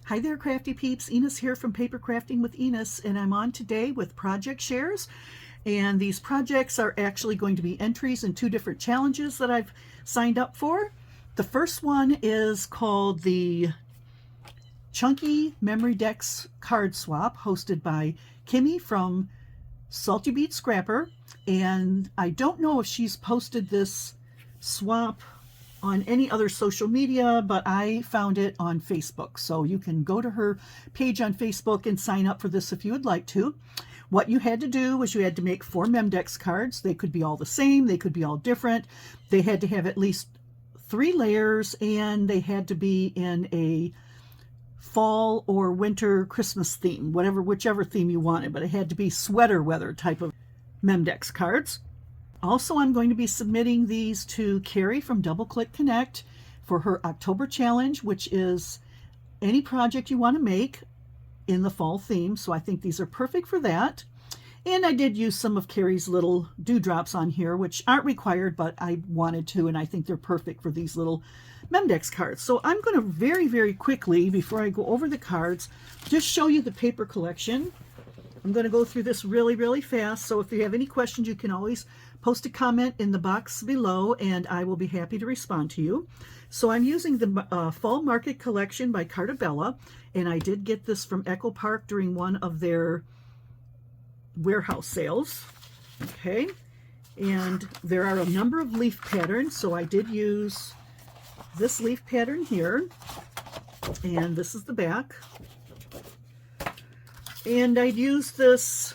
Hi there, Crafty Peeps. Enis here from Paper Crafting with Enis, and I'm on today with project shares. And these projects are actually going to be entries in two different challenges that I've signed up for. The first one is called the Chunky Memory Decks Card Swap, hosted by Kimmy from Salty Beat Scrapper. And I don't know if she's posted this swap on any other social media, but I found it on Facebook. So you can go to her page on Facebook and sign up for this if you would like to. What you had to do was you had to make 4 Memdex cards. They could be all the same, they could be all different. They had to have at least 3 layers, and they had to be in a fall or winter Christmas theme, whichever theme you wanted, but it had to be sweater weather type of Memdex cards. Also, I'm going to be submitting these to Carrie from Double Click Connect for her October challenge, which is any project you want to make in the fall theme. So I think these are perfect for that. And I did use some of Carrie's little dewdrops on here, which aren't required, but I wanted to, and I think they're perfect for these little Memdex cards. So I'm going to very, very quickly, before I go over the cards, just show you the paper collection. I'm going to go through this really, really fast. So if you have any questions, you can always post a comment in the box below, and I will be happy to respond to you. So I'm using the Fall Market Collection by Carta Bella, and I did get this from Echo Park during one of their warehouse sales. Okay, and there are a number of leaf patterns, so I did use this leaf pattern here, and this is the back. And I'd use this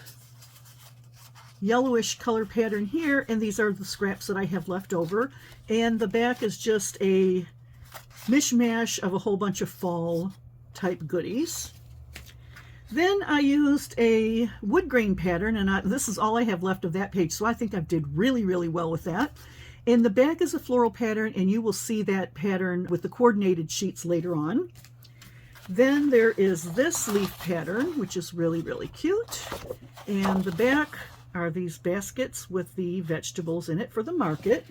yellowish color pattern here, and these are the scraps that I have left over. And the back is just a mishmash of a whole bunch of fall type goodies. Then I used a wood grain pattern, and this is all I have left of that page, so I think I did really, really well with that. And the back is a floral pattern, and you will see that pattern with the coordinated sheets later on. Then there is this leaf pattern, which is really, really cute. And the back are these baskets with the vegetables in it for the market.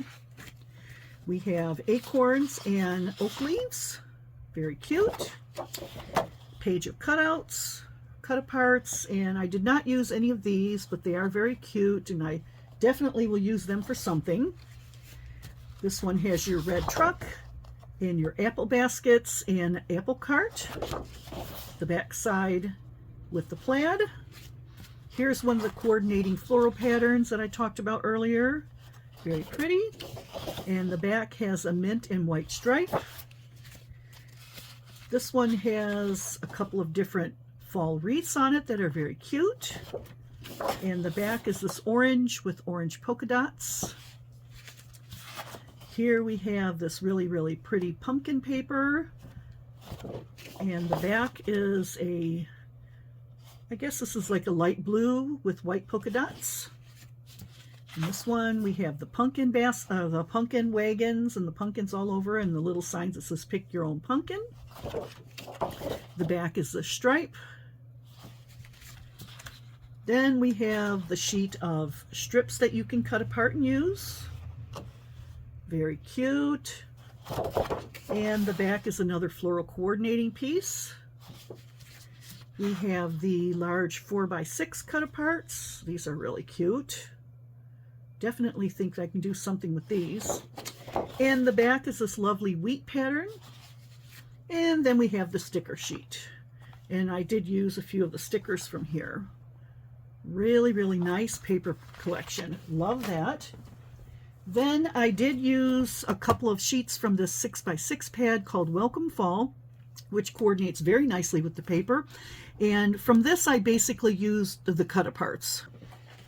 We have acorns and oak leaves. Very cute. Page of cutouts, cut aparts, and I did not use any of these, but they are very cute, and I definitely will use them for something. This one has your red truck and your apple baskets and apple cart. The back side with the plaid. Here's one of the coordinating floral patterns that I talked about earlier. Very pretty. And the back has a mint and white stripe. This one has a couple of different fall wreaths on it that are very cute. And the back is this orange with orange polka dots. Here we have this really, really pretty pumpkin paper. And the back is I guess this is like a light blue with white polka dots. And this one we have the pumpkin wagons and the pumpkins all over, and the little signs that says pick your own pumpkin. The back is the stripe. Then we have the sheet of strips that you can cut apart and use. Very cute. And the back is another floral coordinating piece. We have the large 4x6 cut aparts. These are really cute. Definitely think I can do something with these. And the back is this lovely wheat pattern. And then we have the sticker sheet. And I did use a few of the stickers from here. Really, really nice paper collection. Love that. Then I did use a couple of sheets from this 6x6 pad called Welcome Fall, which coordinates very nicely with the paper. And from this I basically used the cut aparts.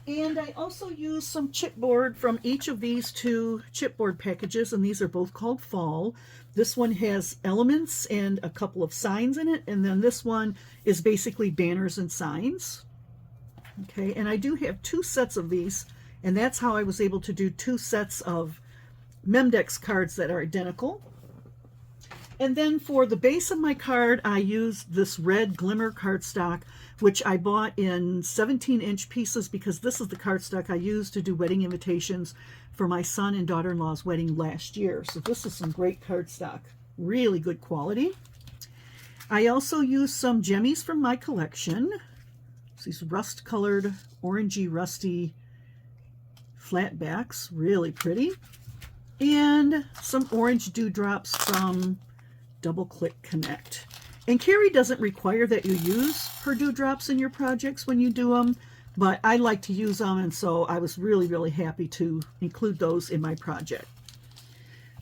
And I also used some chipboard from each of these 2 chipboard packages, and these are both called Fall. This one has elements and a couple of signs in it, and then this one is basically banners and signs. Okay, and I do have 2 sets of these, and that's how I was able to do 2 sets of Memdex cards that are identical. And then for the base of my card, I used this red glimmer cardstock, which I bought in 17-inch pieces because this is the cardstock I used to do wedding invitations for my son and daughter-in-law's wedding last year. So this is some great cardstock, really good quality. I also used some jemmies from my collection. It's these rust-colored, orangey, rusty flatbacks, really pretty. And some orange dewdrops from Double Click Connect. And Carrie doesn't require that you use her dewdrops in your projects when you do them, but I like to use them, and so I was really, really happy to include those in my project.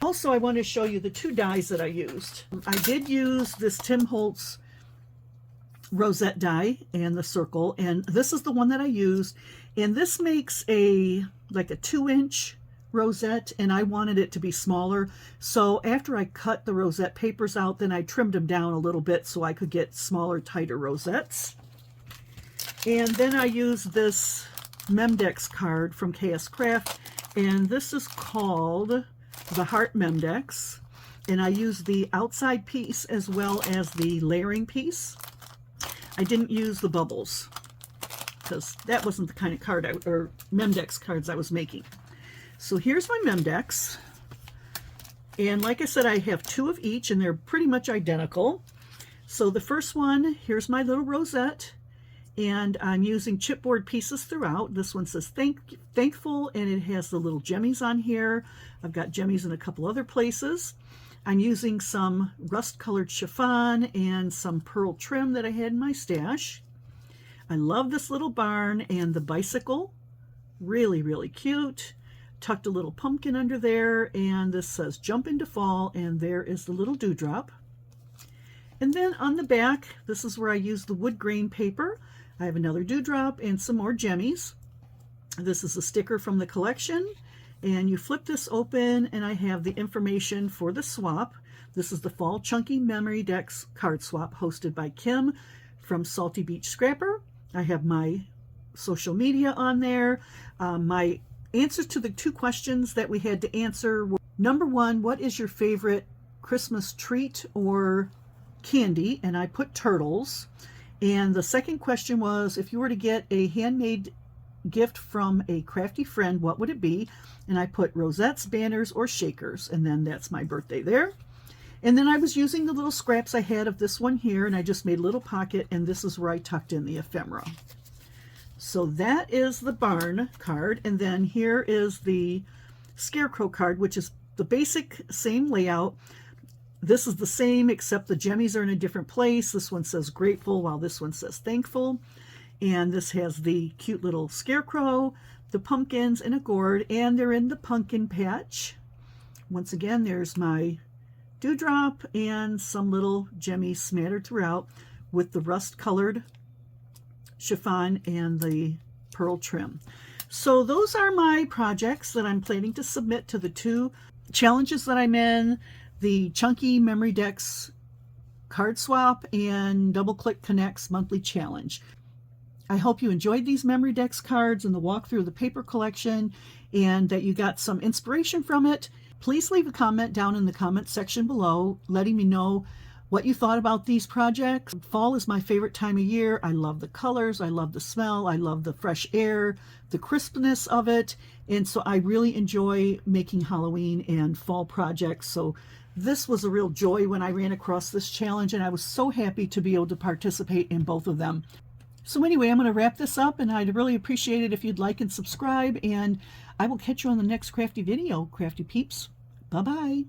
Also, I want to show you the two dies that I used. I did use this Tim Holtz rosette die and the circle, and this is the one that I used, and this makes like a 2-inch rosette, and I wanted it to be smaller. So after I cut the rosette papers out, then I trimmed them down a little bit so I could get smaller, tighter rosettes. And then I used this Memdex card from KSCraft, and this is called the Heart Memdex, and I used the outside piece as well as the layering piece. I didn't use the bubbles because that wasn't the kind of card or Memdex cards I was making. So here's my Memdex, and like I said, I have 2 of each, and they're pretty much identical. So the first one, here's my little rosette, and I'm using chipboard pieces throughout. This one says thankful, and it has the little jemmies on here. I've got jemmies in a couple other places. I'm using some rust-colored chiffon and some pearl trim that I had in my stash. I love this little barn and the bicycle. Really, really cute. Tucked a little pumpkin under there, and this says jump into fall, and there is the little dewdrop. And then on the back, this is where I use the wood grain paper. I have another dewdrop and some more jemmies. This is a sticker from the collection, and you flip this open, and I have the information for the swap. This is the Fall Chunky Memory Decks card swap hosted by Kim from Salty Beach Scrapper. I have my social media on there. My answers to the 2 questions that we had to answer were, number 1, what is your favorite Christmas treat or candy? And I put turtles. And the second question was, if you were to get a handmade gift from a crafty friend, what would it be? And I put rosettes, banners, or shakers, and then that's my birthday there. And then I was using the little scraps I had of this one here, and I just made a little pocket, and this is where I tucked in the ephemera. So that is the barn card, and then here is the scarecrow card, which is the basic same layout. This is the same, except the jemmies are in a different place. This one says grateful, while this one says thankful. And this has the cute little scarecrow, the pumpkins, and a gourd, and they're in the pumpkin patch. Once again, there's my dewdrop and some little jemmies smattered throughout with the rust-colored chiffon and the pearl trim. So those are my projects that I'm planning to submit to the 2 challenges that I'm in, the Chunky Memory Decks card swap and Double Click Connect's monthly challenge. I hope you enjoyed these Memory Decks cards and the walkthrough of the paper collection, and that you got some inspiration from it. Please leave a comment down in the comment section below letting me know what you thought about these projects. Fall is my favorite time of year. I love the colors, I love the smell, I love the fresh air, the crispness of it, and so I really enjoy making Halloween and fall projects. So this was a real joy when I ran across this challenge, and I was so happy to be able to participate in both of them. So anyway, I'm going to wrap this up, and I'd really appreciate it if you'd like and subscribe, and I will catch you on the next crafty video, Crafty Peeps. Bye-bye.